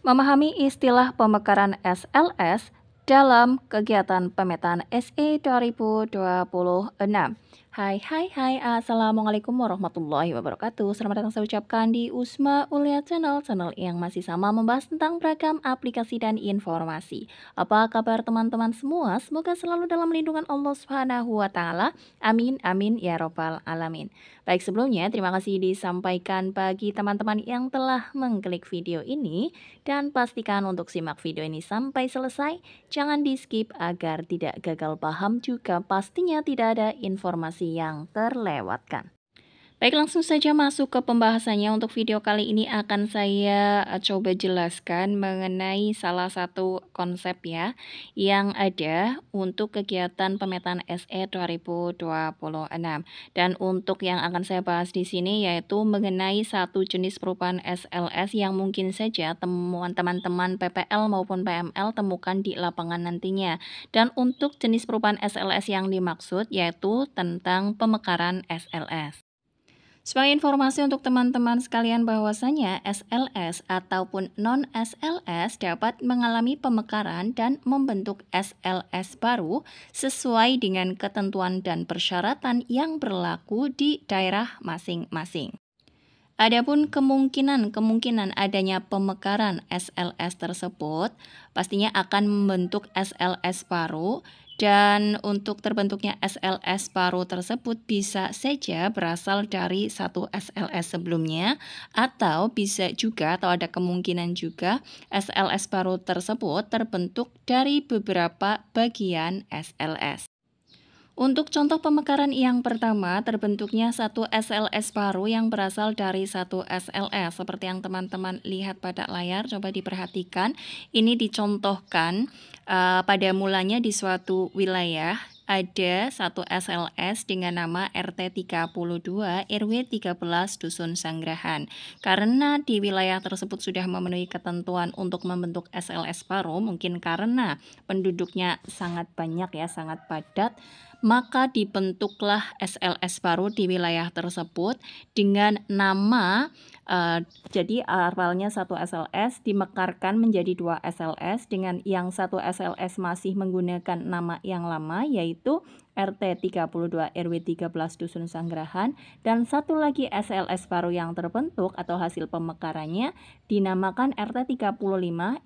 Memahami istilah pemekaran SLS dalam kegiatan pemetaan SE 2026. Hai, Assalamualaikum warahmatullahi wabarakatuh. Selamat datang saya ucapkan di Usma Ulia Channel yang masih sama membahas tentang beragam aplikasi dan informasi. Apa kabar teman-teman semua? Semoga selalu dalam lindungan Allah Subhanahu wa taala. Amin amin ya robbal alamin. Baik, sebelumnya terima kasih disampaikan bagi teman-teman yang telah mengklik video ini dan pastikan untuk simak video ini sampai selesai. Jangan di-skip agar tidak gagal paham, juga pastinya tidak ada informasi yang terlewatkan. Baik, langsung saja masuk ke pembahasannya. Untuk video kali ini akan saya coba jelaskan mengenai salah satu konsep ya yang ada untuk kegiatan pemetaan SE 2026. Dan untuk yang akan saya bahas di sini yaitu mengenai satu jenis perubahan SLS yang mungkin saja teman-teman PPL maupun PML temukan di lapangan nantinya. Dan untuk jenis perubahan SLS yang dimaksud yaitu tentang pemekaran SLS. Sebagai informasi untuk teman-teman sekalian bahwasanya SLS ataupun non-SLS dapat mengalami pemekaran dan membentuk SLS baru sesuai dengan ketentuan dan persyaratan yang berlaku di daerah masing-masing. Adapun kemungkinan adanya pemekaran SLS tersebut pastinya akan membentuk SLS baru, dan untuk terbentuknya SLS baru tersebut bisa saja berasal dari satu SLS sebelumnya, atau bisa juga atau ada kemungkinan juga SLS baru tersebut terbentuk dari beberapa bagian SLS. Untuk contoh pemekaran yang pertama, terbentuknya satu SLS baru yang berasal dari satu SLS. Seperti yang teman-teman lihat pada layar, coba diperhatikan. Ini dicontohkan pada mulanya di suatu wilayah. Ada satu SLS dengan nama RT 32 RW 13 Dusun Sanggrahan. Karena di wilayah tersebut sudah memenuhi ketentuan untuk membentuk SLS baru, mungkin karena penduduknya sangat banyak ya, sangat padat, maka dibentuklah SLS baru di wilayah tersebut dengan nama jadi awalnya satu SLS dimekarkan menjadi dua SLS dengan yang satu SLS masih menggunakan nama yang lama yaitu RT 32 RW 13 Dusun Sanggrahan, dan satu lagi SLS baru yang terbentuk atau hasil pemekarannya dinamakan RT 35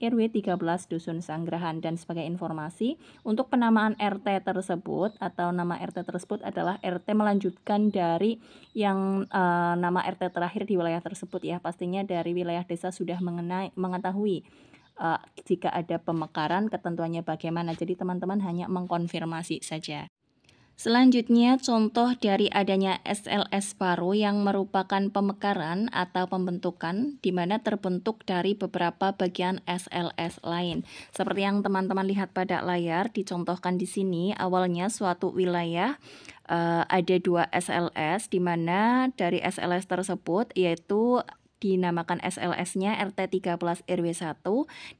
RW 13 Dusun Sanggrahan. Dan sebagai informasi, untuk penamaan RT tersebut atau nama RT tersebut adalah RT melanjutkan dari yang nama RT terakhir di wilayah tersebut ya. Pastinya dari wilayah desa sudah mengetahui jika ada pemekaran ketentuannya bagaimana. Jadi teman-teman hanya mengkonfirmasi saja. Selanjutnya, contoh dari adanya SLS baru yang merupakan pemekaran atau pembentukan di mana terbentuk dari beberapa bagian SLS lain. Seperti yang teman-teman lihat pada layar, dicontohkan di sini, awalnya suatu wilayah ada dua SLS, di mana dari SLS tersebut yaitu dinamakan SLS-nya RT 13 RW 1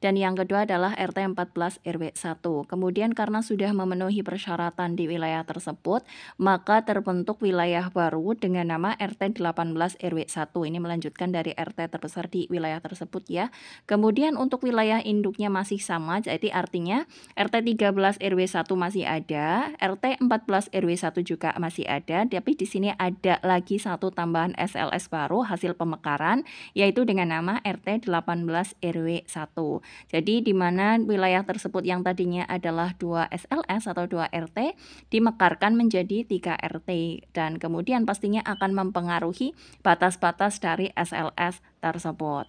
dan yang kedua adalah RT 14 RW 1. Kemudian karena sudah memenuhi persyaratan di wilayah tersebut, maka terbentuk wilayah baru dengan nama RT 18 RW 1. Ini melanjutkan dari RT terbesar di wilayah tersebut ya. Kemudian untuk wilayah induknya masih sama, jadi artinya RT 13 RW 1 masih ada, RT 14 RW 1 juga masih ada, tapi di sini ada lagi satu tambahan SLS baru hasil pemekaran yaitu dengan nama RT 18 RW 1. Jadi di mana wilayah tersebut yang tadinya adalah 2 SLS atau 2 RT dimekarkan menjadi 3 RT, dan kemudian pastinya akan mempengaruhi batas-batas dari SLS tersebut.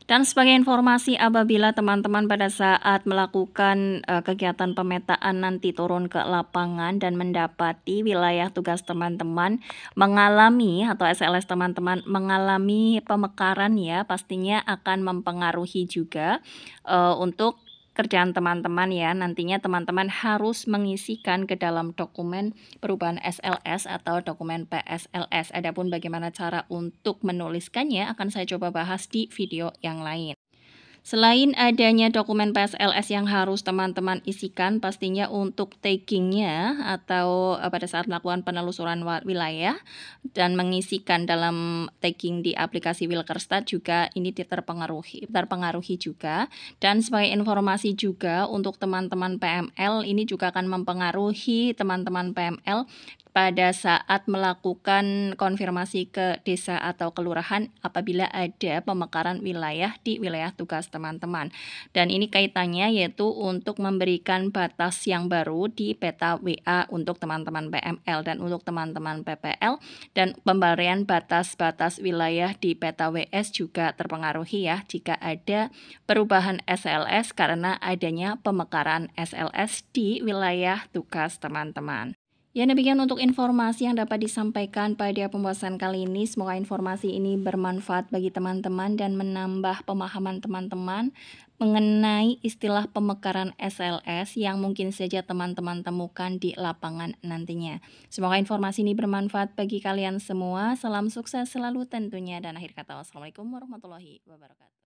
Dan sebagai informasi, apabila teman-teman pada saat melakukan kegiatan pemetaan nanti turun ke lapangan dan mendapati wilayah tugas teman-teman mengalami atau SLS teman-teman mengalami pemekaran ya, pastinya akan mempengaruhi juga untuk kerjaan teman-teman ya. Nantinya teman-teman harus mengisikan ke dalam dokumen perubahan SLS atau dokumen PSLS. Adapun bagaimana cara untuk menuliskannya akan saya coba bahas di video yang lain. Selain adanya dokumen PSLS yang harus teman-teman isikan, pastinya untuk tagging-nya atau, pada saat melakukan penelusuran wilayah dan mengisikan dalam tagging di aplikasi Wilkerstat juga ini terpengaruhi juga. Dan sebagai informasi juga untuk teman-teman PML, ini juga akan mempengaruhi teman-teman PML pada saat melakukan konfirmasi ke desa atau kelurahan apabila ada pemekaran wilayah di wilayah tugas teman-teman. Dan ini kaitannya yaitu untuk memberikan batas yang baru di peta WA untuk teman-teman PML dan untuk teman-teman PPL, dan pemberian batas-batas wilayah di peta WS juga terpengaruhi ya jika ada perubahan SLS karena adanya pemekaran SLS di wilayah tugas teman-teman. Ya, demikian untuk informasi yang dapat disampaikan pada pembahasan kali ini. Semoga informasi ini bermanfaat bagi teman-teman dan menambah pemahaman teman-teman mengenai istilah pemekaran SLS yang mungkin saja teman-teman temukan di lapangan nantinya. Semoga informasi ini bermanfaat bagi kalian semua. Salam sukses selalu tentunya, dan akhir kata wassalamualaikum warahmatullahi wabarakatuh.